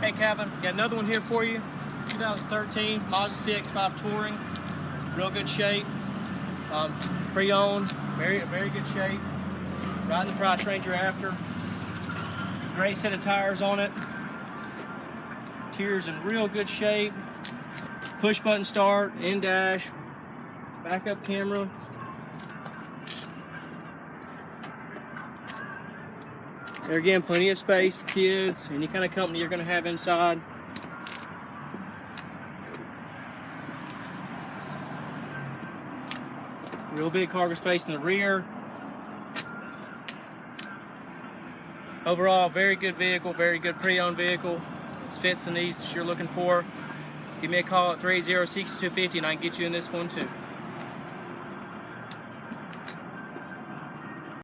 Hey Kelvin, got another one here for you. 2013 Mazda CX-5 Touring. Real good shape. Pre-owned, very good shape. Right in the price range you're after. Great set of tires on it. Interior's in real good shape. Push button start, in-dash, backup camera. There again, plenty of space for kids, any kind of company you're going to have inside. Real big cargo space in the rear. Overall, very good vehicle, very good pre-owned vehicle. It fits the needs that you're looking for. Give me a call at 380-6250 and I can get you in this one too.